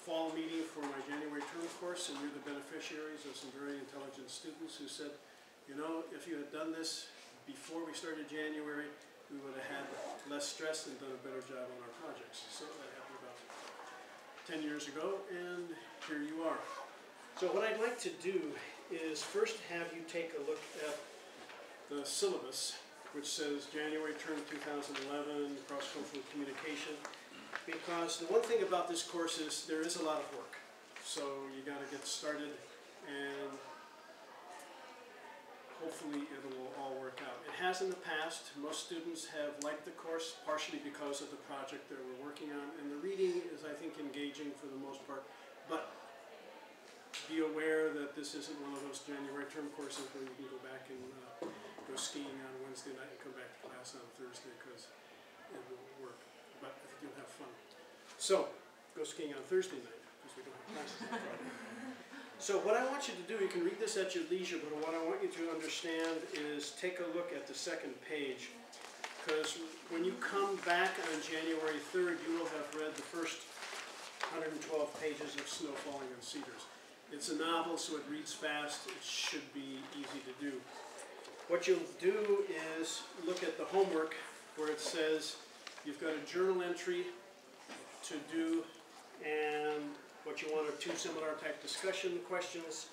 fall meeting for my January term course, and you're the beneficiaries of some very intelligent students who said, you know, if you had done this before we started January, we would have had less stress and done a better job on our projects. So that happened about 10 years ago, and here you are. So what I'd like to do is first have you take a look at the syllabus, which says January term 2011, cross-cultural communication, because the one thing about this course is there is a lot of work. So you got to get started, and hopefully it will all work out. It has in the past. Most students have liked the course, partially because of the project that we're working on, and the reading is, I think, engaging for the most part. But be aware that this isn't one of those January term courses where you can go back and go skiing on Wednesday night and come back to class on Thursday, because it won't work. But I think you'll have fun. So, go skiing on Thursday night, because we don't have classes on Friday. So what I want you to do, you can read this at your leisure, but what I want you to understand is take a look at the second page, because when you come back on January 3rd, you will have read the first 112 pages of Snow Falling on Cedars. It's a novel, so it reads fast. It should be easy to do. What you'll do is look at the homework where it says you've got a journal entry to do, and what you want are 2 seminar type discussion questions,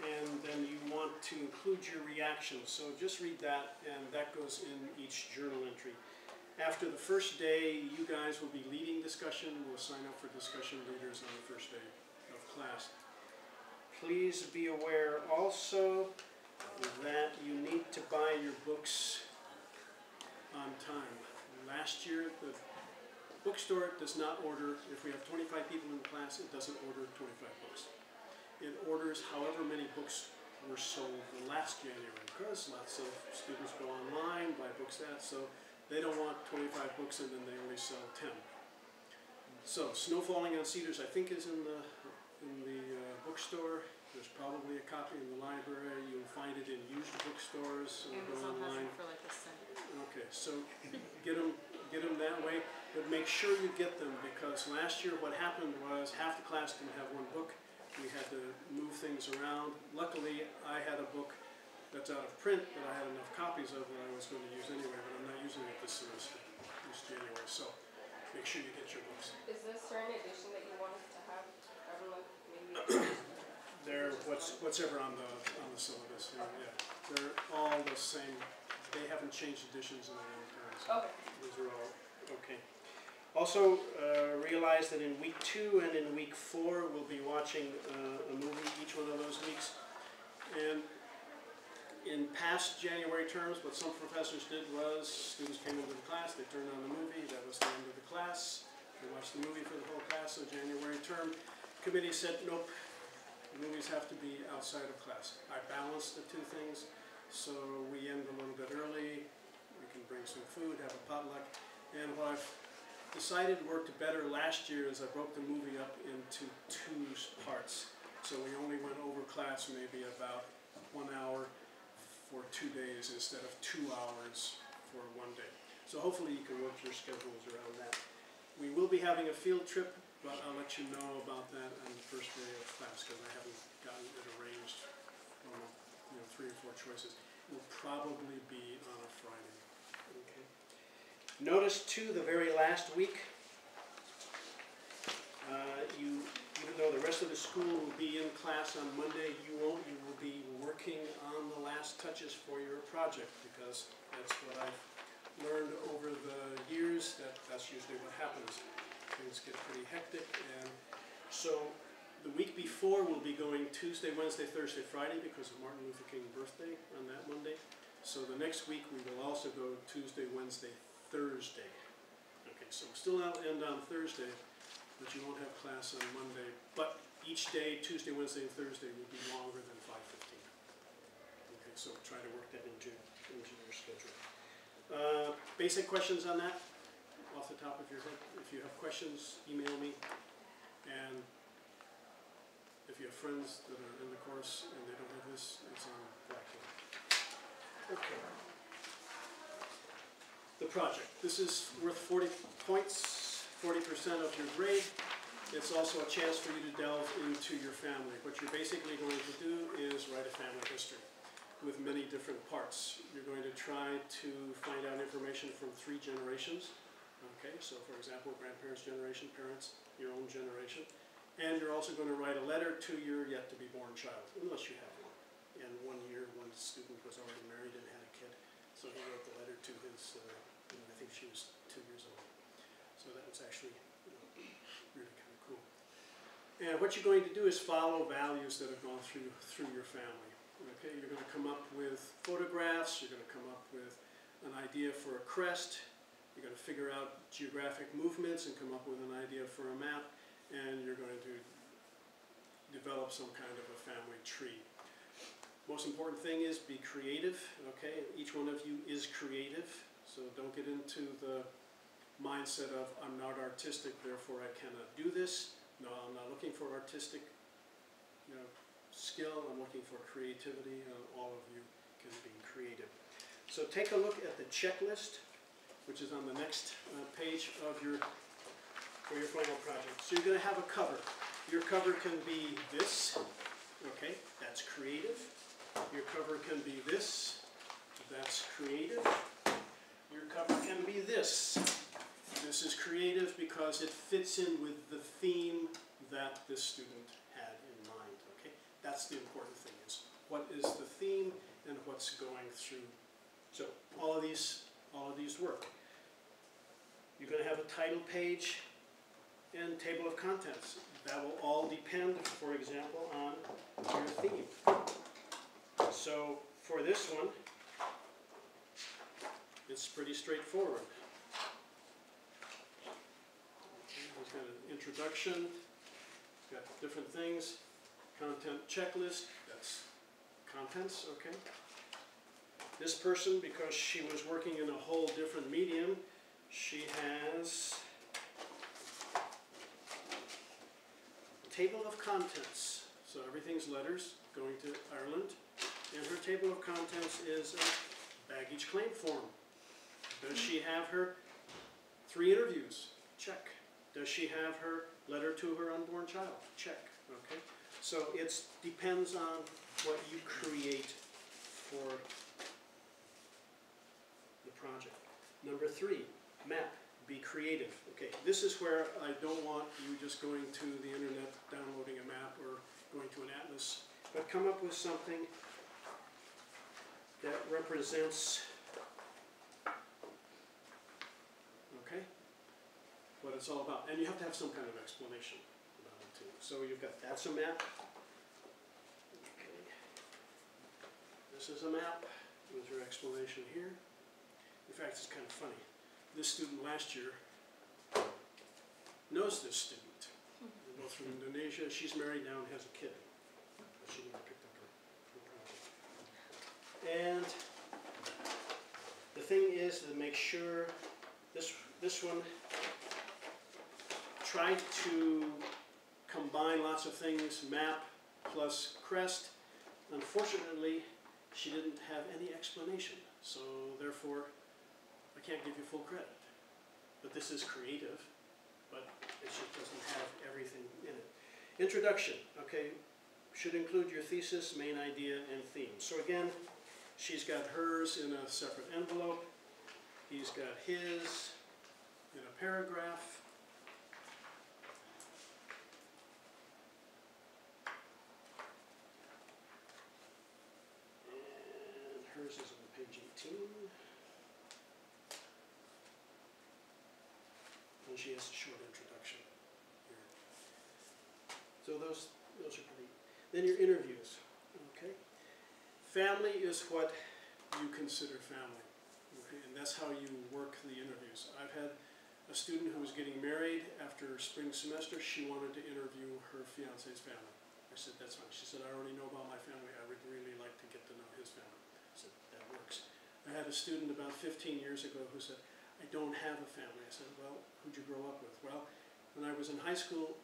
and then you want to include your reactions. So just read that, and that goes in each journal entry. After the first day, you guys will be leading discussion. We'll sign up for discussion leaders on the first day of class. Please be aware also that you need to buy your books on time. Last year, the bookstore does not order, if we have 25 people in the class, it doesn't order 25 books. It orders however many books were sold last January, because lots of students go online, buy books so they don't want 25 books and then they only sell 10. So, Snow Falling on Cedars, I think, is in the bookstore. There's probably a copy in the library. You'll find it in used bookstores. Amazon has online. them for like a cent. Okay, so get them that way, but make sure you get them, because last year what happened was half the class didn't have one book. We had to move things around. Luckily, I had a book that's out of print that I had enough copies of that I was going to use anyway, but I'm not using it this semester, this January. So make sure you get your books. Is there a certain edition that you want us to have? Everyone maybe. They're whatever on the syllabus. Yeah, they're all the same. They haven't changed editions in a long time. So Okay. those are all okay. Also, realize that in week 2 and in week 4, we'll be watching a movie each one of those weeks. And in past January terms, what some professors did was students came into the class, they turned on the movie, that was the end of the class. They watched the movie for the whole class. So January term committee said, nope, movies have to be outside of class. I balanced the 2 things, so we end a little bit early. We can bring some food, have a potluck. And what I've decided worked better last year is I broke the movie up into 2 parts. So we only went over class maybe about 1 hour for 2 days instead of 2 hours for 1 day. So hopefully you can work your schedules around that. We will be having a field trip, but I'll let you know about that on the first day of class, because I haven't gotten it arranged. 3 or 4 choices. It will probably be on a Friday. Okay. Notice too, the very last week, even though the rest of the school will be in class on Monday, you won't. You will be working on the last touches for your project, because that's what I've learned over the years. That's usually what happens. Things get pretty hectic, and so the week before we'll be going Tuesday, Wednesday, Thursday, Friday, because of Martin Luther King birthday on that Monday. So the next week we will also go Tuesday, Wednesday, Thursday. Okay, so we'll still end on Thursday, but you won't have class on Monday. But each day, Tuesday, Wednesday, and Thursday, will be longer than 5:15. Okay, so try to work that into your schedule. Basic questions on that, off the top of your head. If you have questions, email me. And if you have friends that are in the course and they don't have this, it's on Blackboard. Okay. The project. This is worth 40 points, 40% of your grade. It's also a chance for you to delve into your family. What you're basically going to do is write a family history with many different parts. You're going to try to find out information from 3 generations. Okay, so for example, grandparents' generation, parents, your own generation. And you're also going to write a letter to your yet-to-be-born child, unless you have one. And one year, one student was already married and had a kid, so he wrote the letter to his, I think she was 2 years old. So that was actually really kind of cool. And what you're going to do is follow values that have gone through your family. Okay, you're going to come up with photographs, you're going to come up with an idea for a crest, you're going to figure out geographic movements and come up with an idea for a map, and you're going to develop some kind of a family tree. Most important thing is be creative, okay? Each one of you is creative, so don't get into the mindset of I'm not artistic, therefore I cannot do this. No, I'm not looking for artistic, skill. I'm looking for creativity, and all of you can be creative. So take a look at the checklist, which is on the next page of for your final project. So you're going to have a cover. Your cover can be this, okay, that's creative. Your cover can be this, that's creative. Your cover can be this. This is creative because it fits in with the theme that this student had in mind, okay? That's the important thing, is what is the theme and what's going through. So all of these work. You're going to have a title page and table of contents. That will all depend, for example, on your theme. So for this one, it's pretty straightforward. It's got an introduction, it's got different things, content checklist, that's contents, okay? This person, because she was working in a whole different medium, she has table of contents. So everything's letters going to Ireland. And her table of contents is a baggage claim form. Does she have her 3 interviews? Check. Does she have her letter to her unborn child? Check. Okay. So it depends on what you create for the project. Number 3, map. Be creative. Okay, this is where I don't want you just going to the internet, downloading a map, or going to an atlas, but come up with something that represents, okay, what it's all about. And you have to have some kind of explanation about it too. So you've got, that's a map. Okay. This is a map with your explanation here. In fact, it's kind of funny. This student last year knows this student. They're both from Indonesia. She's married now and has a kid. But she never picked up her project. And the thing is to make sure this one tried to combine lots of things, map plus crest. Unfortunately, she didn't have any explanation. So therefore, I can't give you full credit. But this is creative, but it just doesn't have everything in it. Introduction, okay, should include your thesis, main idea, and theme. So again, she's got hers in a separate envelope. He's got his in a paragraph. And hers is on page 18. And she has a short introduction here. So those are pretty. Then your interviews, okay? Family is what you consider family, okay? And that's how you work the interviews. I've had a student who was getting married after spring semester. She wanted to interview her fiance's family. I said, that's fine. She said, I already know about my family. I would really like to get to know his family. I said, that works. I had a student about 15 years ago who said, I don't have a family. I said, well, who'd you grow up with? Well, when I was in high school,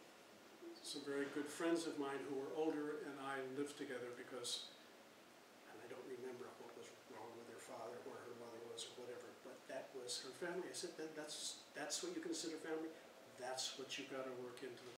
some very good friends of mine who were older and I lived together because, and I don't remember what was wrong with her father or her mother was or whatever, but that was her family. I said, then that's what you consider family? That's what you've got to work into the